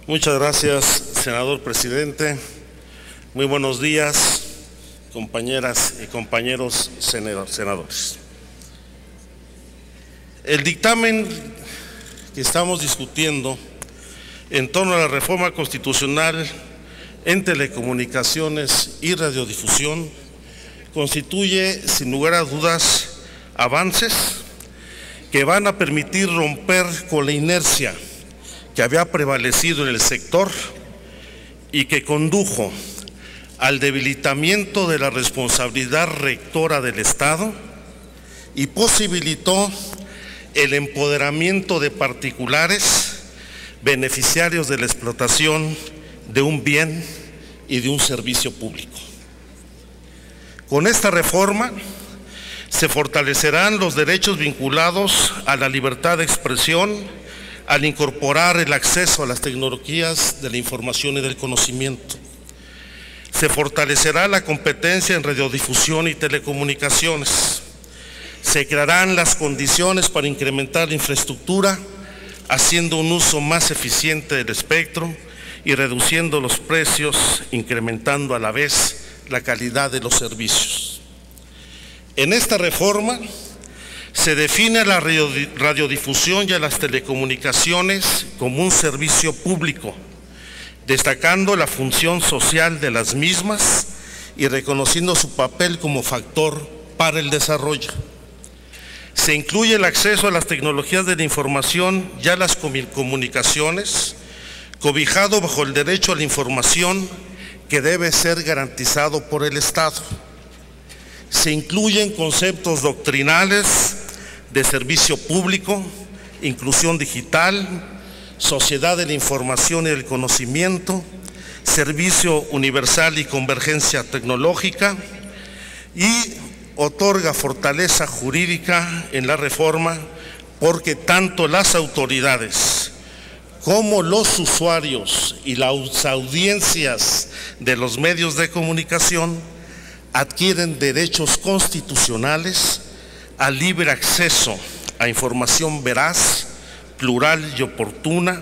Muchas gracias, senador presidente. Muy buenos días, compañeras y compañeros senadores. El dictamen que estamos discutiendo en torno a la reforma constitucional en telecomunicaciones y radiodifusión constituye, sin lugar a dudas, avances que van a permitir romper con la inercia que había prevalecido en el sector y que condujo al debilitamiento de la responsabilidad rectora del Estado y posibilitó el empoderamiento de particulares beneficiarios de la explotación de un bien y de un servicio público. Con esta reforma se fortalecerán los derechos vinculados a la libertad de expresión al incorporar el acceso a las tecnologías de la información y del conocimiento. Se fortalecerá la competencia en radiodifusión y telecomunicaciones. Se crearán las condiciones para incrementar la infraestructura, haciendo un uso más eficiente del espectro y reduciendo los precios, incrementando a la vez la calidad de los servicios. En esta reforma se define a la radiodifusión y a las telecomunicaciones como un servicio público, destacando la función social de las mismas y reconociendo su papel como factor para el desarrollo. Se incluye el acceso a las tecnologías de la información y a las comunicaciones, cobijado bajo el derecho a la información que debe ser garantizado por el Estado. Se incluyen conceptos doctrinales de servicio público, inclusión digital, sociedad de la información y del conocimiento, servicio universal y convergencia tecnológica, y otorga fortaleza jurídica en la reforma porque tanto las autoridades como los usuarios y las audiencias de los medios de comunicación adquieren derechos constitucionales al libre acceso a información veraz, plural y oportuna,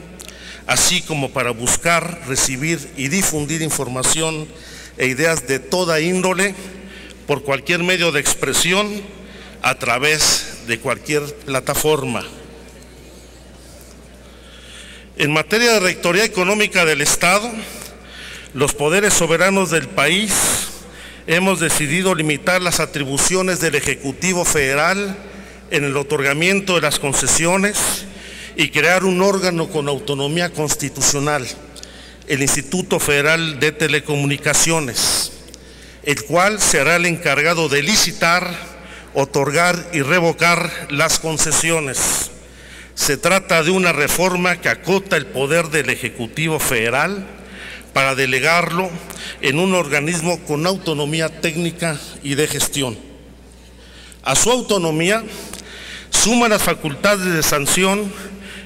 así como para buscar, recibir y difundir información e ideas de toda índole por cualquier medio de expresión a través de cualquier plataforma. En materia de rectoría económica del Estado, los poderes soberanos del país hemos decidido limitar las atribuciones del Ejecutivo Federal en el otorgamiento de las concesiones y crear un órgano con autonomía constitucional, el Instituto Federal de Telecomunicaciones, el cual será el encargado de licitar, otorgar y revocar las concesiones. Se trata de una reforma que acota el poder del Ejecutivo Federal para delegarlo en un organismo con autonomía técnica y de gestión. A su autonomía suma las facultades de sanción,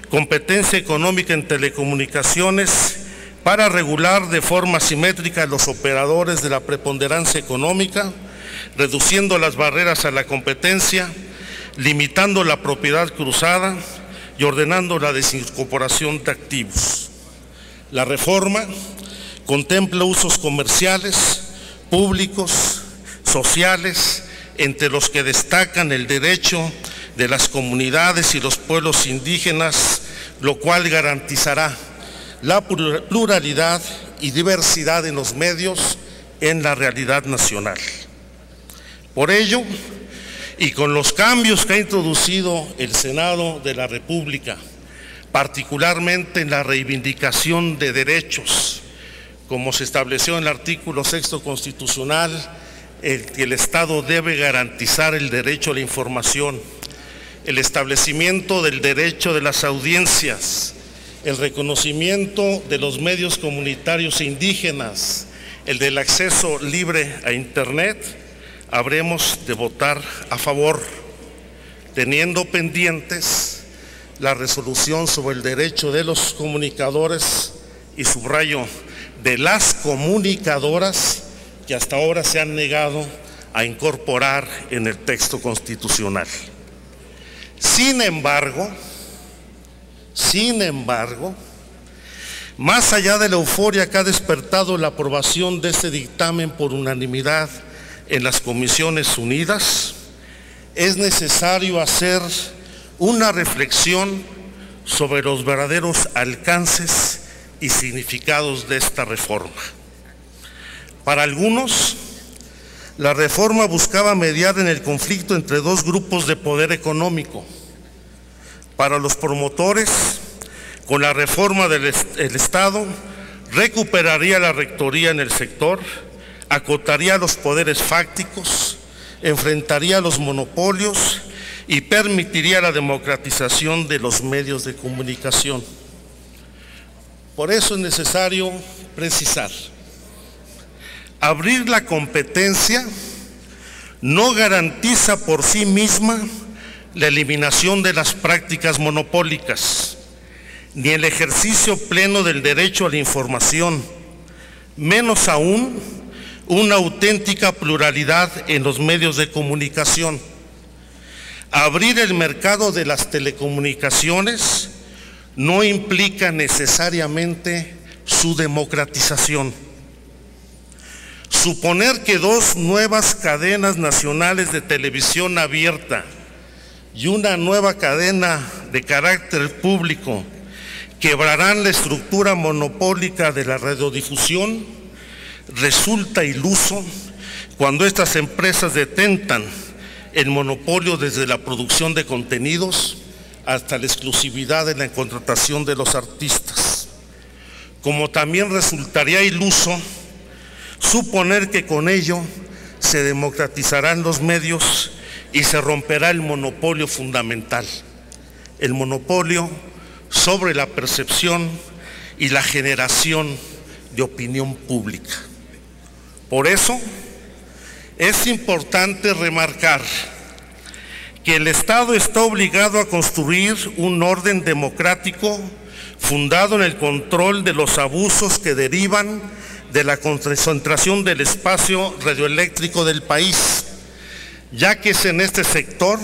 competencia económica en telecomunicaciones para regular de forma simétrica a los operadores de la preponderancia económica, reduciendo las barreras a la competencia, limitando la propiedad cruzada y ordenando la desincorporación de activos. La reforma contempla usos comerciales, públicos, sociales, entre los que destacan el derecho de las comunidades y los pueblos indígenas, lo cual garantizará la pluralidad y diversidad en los medios en la realidad nacional. Por ello, y con los cambios que ha introducido el Senado de la República, particularmente en la reivindicación de derechos, como se estableció en el artículo 6º constitucional, que el Estado debe garantizar el derecho a la información, el establecimiento del derecho de las audiencias, el reconocimiento de los medios comunitarios e indígenas, el del acceso libre a Internet, habremos de votar a favor, teniendo pendientes la resolución sobre el derecho de los comunicadores y subrayo de las comunicadoras que hasta ahora se han negado a incorporar en el texto constitucional. Sin embargo, más allá de la euforia que ha despertado la aprobación de este dictamen por unanimidad en las Comisiones Unidas, es necesario hacer una reflexión sobre los verdaderos alcances y significados de esta reforma. Para algunos, la reforma buscaba mediar en el conflicto entre dos grupos de poder económico. Para los promotores, con la reforma el Estado recuperaría la rectoría en el sector, acotaría los poderes fácticos, enfrentaría los monopolios y permitiría la democratización de los medios de comunicación. Por eso es necesario precisar: abrir la competencia no garantiza por sí misma la eliminación de las prácticas monopólicas, ni el ejercicio pleno del derecho a la información, menos aún una auténtica pluralidad en los medios de comunicación. Abrir el mercado de las telecomunicaciones no implica necesariamente su democratización. Suponer que dos nuevas cadenas nacionales de televisión abierta y una nueva cadena de carácter público quebrarán la estructura monopólica de la radiodifusión resulta iluso cuando estas empresas detentan el monopolio desde la producción de contenidos hasta la exclusividad en la contratación de los artistas. Como también resultaría iluso suponer que con ello se democratizarán los medios y se romperá el monopolio fundamental, el monopolio sobre la percepción y la generación de opinión pública. Por eso, es importante remarcar que el Estado está obligado a construir un orden democrático fundado en el control de los abusos que derivan de la concentración del espacio radioeléctrico del país, ya que es en este sector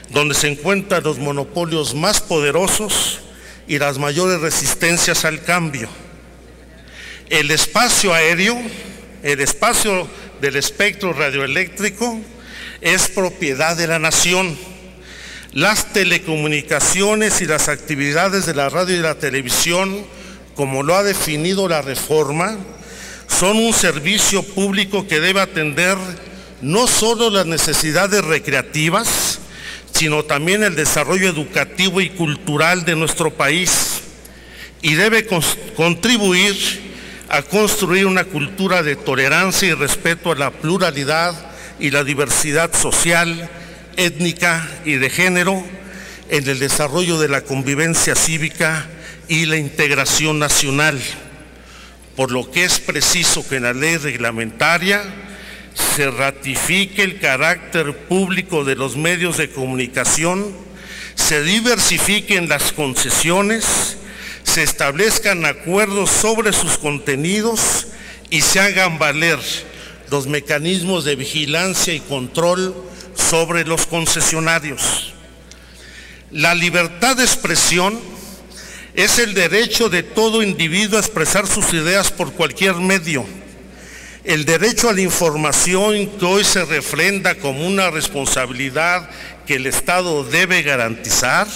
donde se encuentran los monopolios más poderosos y las mayores resistencias al cambio. El espacio aéreo, el espacio del espectro radioeléctrico, es propiedad de la nación. Las telecomunicaciones y las actividades de la radio y la televisión, como lo ha definido la reforma, son un servicio público que debe atender no solo las necesidades recreativas, sino también el desarrollo educativo y cultural de nuestro país, y debe contribuir a construir una cultura de tolerancia y respeto a la pluralidad y la diversidad social, étnica y de género en el desarrollo de la convivencia cívica y la integración nacional, por lo que es preciso que en la ley reglamentaria se ratifique el carácter público de los medios de comunicación, se diversifiquen las concesiones, se establezcan acuerdos sobre sus contenidos y se hagan valer los mecanismos de vigilancia y control sobre los concesionarios. La libertad de expresión es el derecho de todo individuo a expresar sus ideas por cualquier medio. El derecho a la información, que hoy se refrenda como una responsabilidad que el Estado debe garantizar,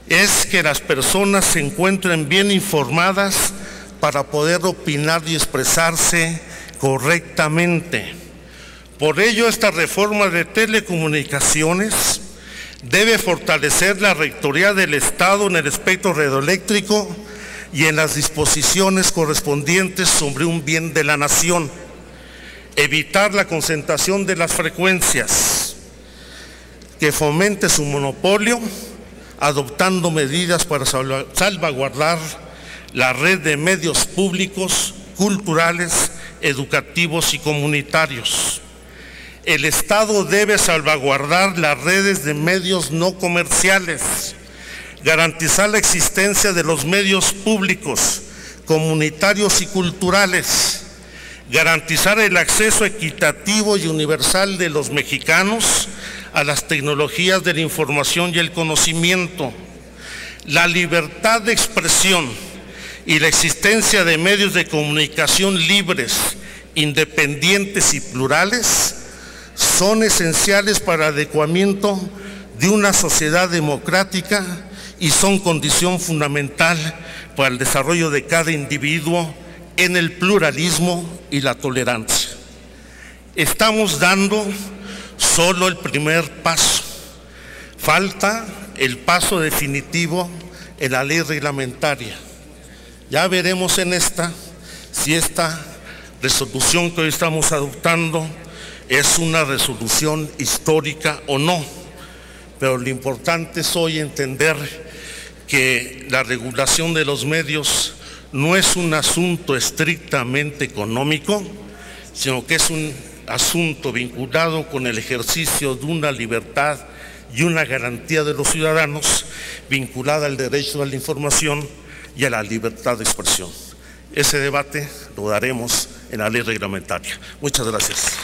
es que las personas se encuentren bien informadas para poder opinar y expresarse correctamente. Por ello, esta reforma de telecomunicaciones debe fortalecer la rectoría del Estado en el espectro radioeléctrico y en las disposiciones correspondientes sobre un bien de la nación, evitar la concentración de las frecuencias que fomente su monopolio, adoptando medidas para salvaguardar la red de medios públicos, culturales, educativos y comunitarios. El Estado debe salvaguardar las redes de medios no comerciales, garantizar la existencia de los medios públicos, comunitarios y culturales, garantizar el acceso equitativo y universal de los mexicanos a las tecnologías de la información y el conocimiento, la libertad de expresión y la existencia de medios de comunicación libres, independientes y plurales son esenciales para el adecuamiento de una sociedad democrática y son condición fundamental para el desarrollo de cada individuo en el pluralismo y la tolerancia. Estamos dando solo el primer paso. Falta el paso definitivo en la ley reglamentaria. Ya veremos en si esta resolución que hoy estamos adoptando es una resolución histórica o no. Pero lo importante es hoy entender que la regulación de los medios no es un asunto estrictamente económico, sino que es un asunto vinculado con el ejercicio de una libertad y una garantía de los ciudadanos vinculada al derecho a la información y a la libertad de expresión. Ese debate lo daremos en la ley reglamentaria. Muchas gracias.